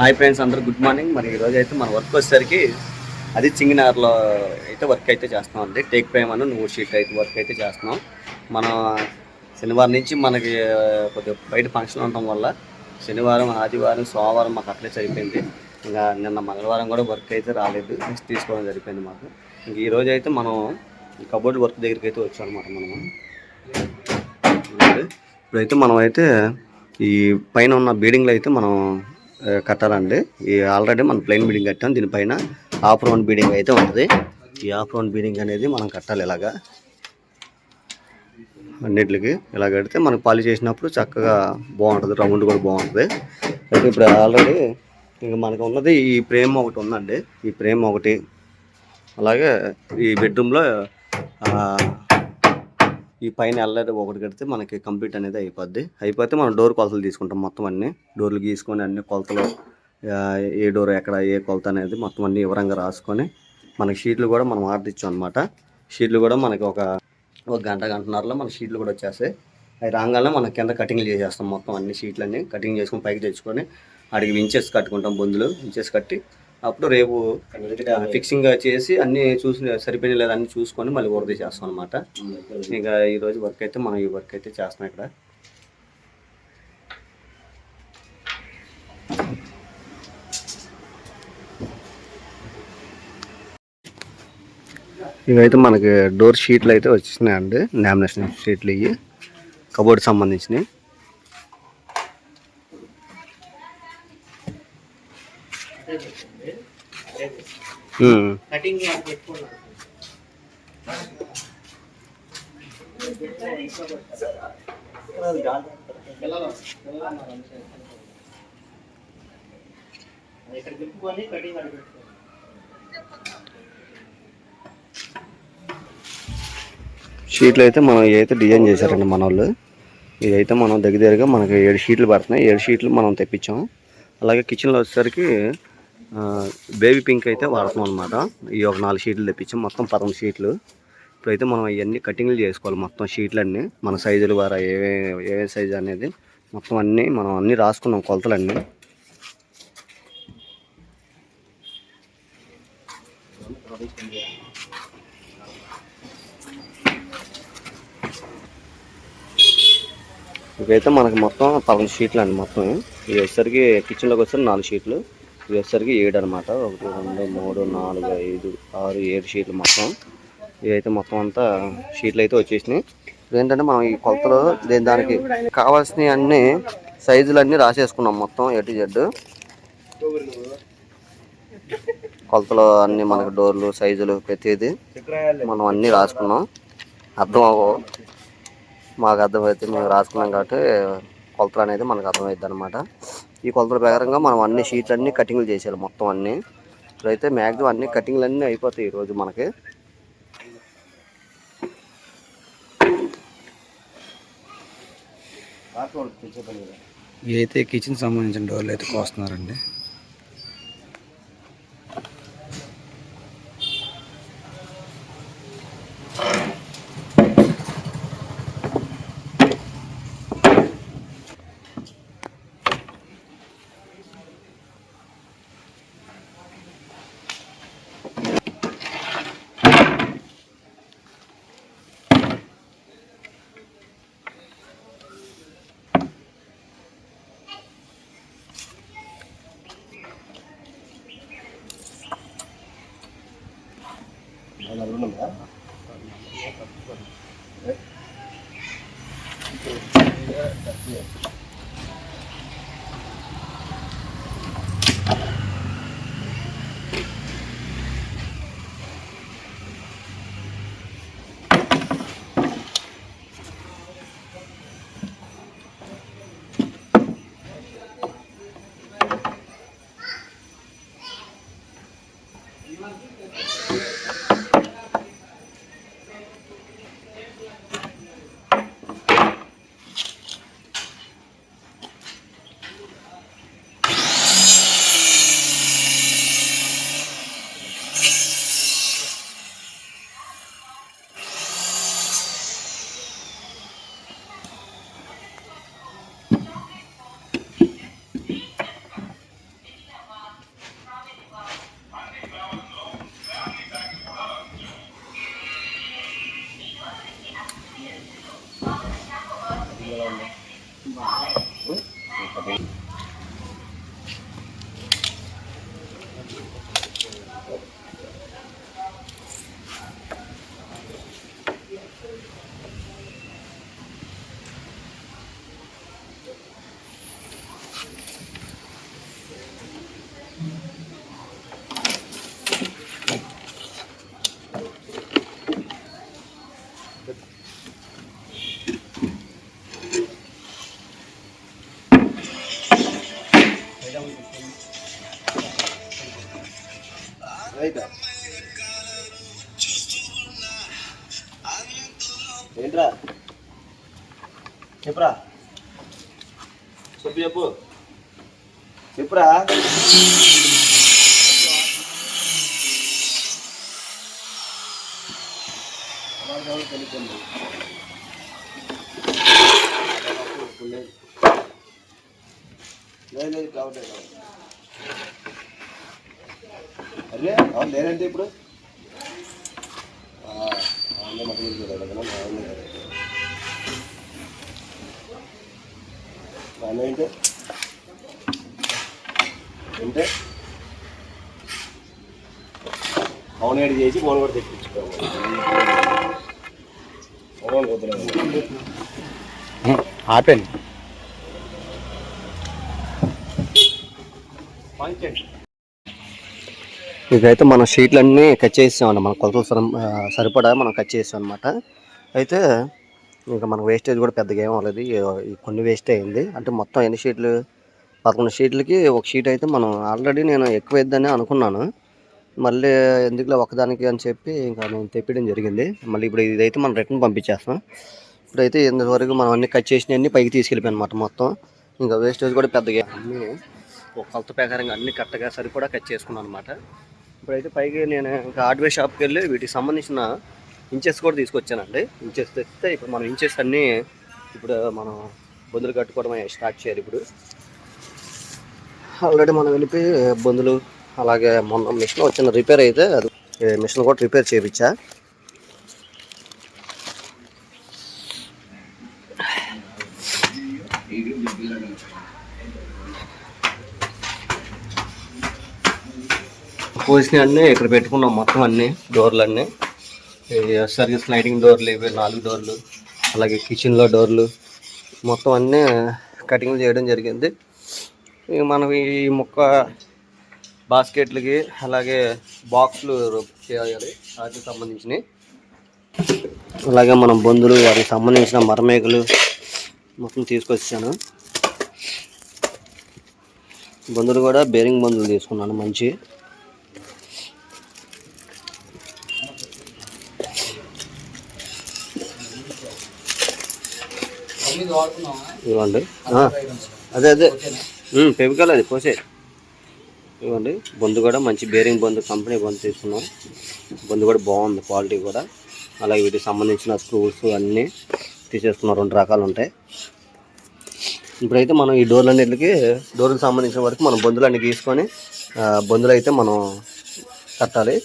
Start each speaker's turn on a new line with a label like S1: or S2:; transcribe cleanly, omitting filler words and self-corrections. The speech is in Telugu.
S1: హాయ్ ఫ్రెండ్స్, అందరూ గుడ్ మార్నింగ్. మరి ఈరోజు అయితే మన వర్క్ వచ్చేసరికి అది చింగినార్లో అయితే వర్క్ అయితే చేస్తున్నాం అండి. టేక్ ఫ్రేమ్ అని నువ్వు షీట్ అయితే వర్క్ అయితే చేస్తున్నాం. మనం శనివారం నుంచి మనకి కొద్దిగా బయట ఫంక్షన్ ఉండటం వల్ల శనివారం, ఆదివారం, సోమవారం మాకు అట్లే సరిపోయింది. ఇంకా నిన్న మంగళవారం కూడా వర్క్ అయితే రాలేదు, నెక్స్ట్ తీసుకోవడం సరిపోయింది మాకు. ఇంక ఈరోజు అయితే మనం కబోర్డ్ వర్క్ దగ్గరికి అయితే వచ్చాం అనమాట. ఇప్పుడైతే మనం అయితే ఈ పైన ఉన్న బీడింగ్లో అయితే మనం కట్టాలండి. ఈ ఆల్రెడీ మనం ప్లెయిన్ బీడింగ్ కట్టాం, దీనిపైన ఆఫ్ రౌండ్ బీడింగ్ అయితే ఉంటుంది. ఈ ఆఫ్ రౌండ్ బీడింగ్ అనేది మనం కట్టాలి. ఇలాగా అన్నిటికి ఇలా కడితే మనకు పాలిష్ చేసినప్పుడు చక్కగా బాగుంటుంది, రౌండ్ కూడా బాగుంటుంది. అయితే ఇప్పుడు ఆల్రెడీ ఇంకా మనకు ఉన్నది ఈ ఫ్రేమ్ ఒకటి ఉందండి. ఈ ఫ్రేమ్ ఒకటి, అలాగే ఈ బెడ్రూమ్లో ఈ పైన ఎల్ఐడి ఒకటి కడితే మనకి కంప్లీట్ అనేది అయిపోతే మనం డోర్ కొలతలు తీసుకుంటాం. మొత్తం అన్ని డోర్లు గీసుకొని అన్ని కొలతలు, ఏ డోర్ ఎక్కడ ఏ కొలత అనేది మొత్తం అన్ని వివరంగా రాసుకొని మనకి షీట్లు కూడా మనం ఆర్డర్ ఇచ్చాం అనమాట. షీట్లు కూడా మనకి ఒక గంటన్నరలో మన షీట్లు కూడా వచ్చేస్తాయి. అవి రాగానే మనం కింద కటింగ్లు చేసేస్తాం. మొత్తం అన్ని షీట్లన్నీ కటింగ్ చేసుకొని పైకి తెచ్చుకొని అడిగి ఇంచెస్ కట్టుకుంటాం. బొందులు ఇంచెస్ కట్టి అప్పుడు రేపు ఫిక్సింగ్ చేసి అన్నీ చూసి సరిపోయిన లేదా అన్ని చూసుకొని మళ్ళీ వర్క్ చేస్తాం అనమాట. ఇంకా ఈరోజు వర్క్ అయితే మనం ఈ వర్క్ అయితే చేస్తున్నాం ఇక్కడ. ఇవైతే మనకి డోర్ షీట్లు అయితే వచ్చేసినాయండి, లామినేషన్ షీట్లు ఇవి కబోర్డ్ సంబంధించినవి. షీట్లు అయితే మనం ఇవైతే డిజైన్ చేశారండి మన వాళ్ళు. ఇదైతే మనం దగ్గరగా మనకి 7 షీట్లు పడుతున్నాయి. 7 షీట్లు మనం తెప్పించాం. అలాగే కిచెన్లో వచ్చేసరికి బేబీ పింక్ అయితే వాడుతున్నాం అనమాట. ఈ ఒక 4 షీట్లు తెప్పించాం, మొత్తం 11 షీట్లు. ఇప్పుడైతే మనం ఇవన్నీ కటింగ్లు చేసుకోవాలి. మొత్తం షీట్లన్నీ మన సైజులు వారా ఏ సైజు అనేది మొత్తం అన్నీ మనం అన్నీ రాసుకున్నాం కొలతలన్నీ. ఇవైతే మనకి మొత్తం 11 షీట్లు అండి. మొత్తం ఇవి వచ్చేసరికి కిచెన్లోకి వచ్చేసరికి 4 షీట్లు, ఇవి వచ్చేసరికి 7 అనమాట. 1 2 3 4 5 6 7 షీట్లు మొత్తం. ఇవైతే మొత్తం అంతా షీట్లు అయితే వచ్చేసినాయి. ఏంటంటే మనం ఈ కొలతలు దానికి కావాల్సినవి అన్ని సైజులు అన్నీ రాసేసుకున్నాం మొత్తం A to Z. కొలతలు అన్నీ మనకి డోర్లు సైజులు ప్రతిదీ మనం అన్నీ రాసుకున్నాం. మాకు అర్థమైతే మేము రాసుకున్నాం కాబట్టి కొలతలు అనేది మనకు అర్థమవుతుంది అనమాట. ఈ కొలతల ప్రకారంగా మనం అన్ని షీట్లు అన్నీ కటింగ్లు చేసేయాలి మొత్తం అన్నీ. ఇప్పుడైతే మ్యాక్సిమం అన్ని కటింగ్లు అన్నీ అయిపోతాయి ఈరోజు మనకి. ఇవైతే కిచెన్ సంబంధించిన డోర్లు అయితే కోస్తున్నారండి. ఏంట్రా చెప్పురా చెప్పురా లేదు కావట్లేదు. అరే అవును లేదంటే ఇప్పుడు ఏంటి అంటే అవును ఏడు చేసి ఫోన్ కూడా తెప్పించుకోవాలి. ఆపండి ఇదైతే మన షీట్లన్నీ కట్ చేసామండి. మన కొలతలు సరిపడా మనం కట్ చేసాం అనమాట. అయితే ఇంకా మనకు వేస్టేజ్ కూడా పెద్దగా ఏం అవ్వలేదు. కొన్ని వేస్ట్ అయింది. అంటే మొత్తం ఎన్ని షీట్లు 11 షీట్లకి ఒక షీట్ అయితే మనం ఆల్రెడీ నేను ఎక్కువ వేద్దని అనుకున్నాను. మళ్ళీ ఎందుకులో ఒకదానికి అని చెప్పి ఇంకా నేను తెప్పించడం జరిగింది. మళ్ళీ ఇప్పుడు ఇదైతే మనం రిటర్న్ పంపించేస్తాం. ఇప్పుడైతే ఇంతవరకు మనం అన్ని కట్ చేసినవన్నీ పైకి తీసుకెళ్ళిపోయాయి అనమాట మొత్తం. ఇంకా వేస్టేజ్ కూడా పెద్దగా అన్నీ ఒక కొలత ప్రకారంగా అన్ని కరెక్ట్గా సరిపడా కట్ చేసుకున్నాను అనమాట. ఇప్పుడైతే పైకి నేను ఇంకా హార్డ్వేర్ షాప్కి వెళ్ళి వీటికి సంబంధించిన ఇంచెస్ కూడా తీసుకొచ్చానండి. ఇంచెస్ తెస్తే ఇప్పుడు మనం ఇంచెస్ అన్నీ ఇప్పుడు మనం బొందులు కట్టుకోవడం స్టార్ట్ చేయాలి. ఇప్పుడు ఆల్రెడీ మనం వెళ్ళిపోయి బొందులు అలాగే మొన్న మిషన్ వచ్చిన రిపేర్ అయితే అది మిషన్ కూడా రిపేర్ చేయించా. పోసినవి అన్నీ ఇక్కడ పెట్టుకున్నాం మొత్తం అన్నీ డోర్లన్నీ. సర్వీస్ లైటింగ్ డోర్లు ఇవి 4 డోర్లు, అలాగే కిచెన్లో డోర్లు మొత్తం అన్నీ కటింగ్ చేయడం జరిగింది. మనం ఈ ముక్క బాస్కెట్లకి అలాగే బాక్సులు చేయాలి వాటికి సంబంధించినవి. అలాగే మనం బొందులు వాటికి సంబంధించిన మరమేకలు మొత్తం తీసుకొచ్చాను. బొందులు కూడా బేరింగ్ బొందులు తీసుకున్నాను మంచి. ఇవ్వండి అదే పెవికల్ అది పోసే ఇవ్వండి. బొందు కూడా మంచి బేరింగ్ బొందు కంపెనీ బొందు తీసుకున్నాం. బొందు కూడా బాగుంది క్వాలిటీ కూడా. అలాగే వీటికి సంబంధించిన స్క్రూస్ అన్నీ తీసేసుకున్నాం. 2 రకాలు ఉంటాయి. ఇప్పుడైతే మనం ఈ డోర్లకు సంబంధించిన వరకు మనం బొందులు అన్నీ గీసుకొని బొందులు అయితే మనం కట్టాలి.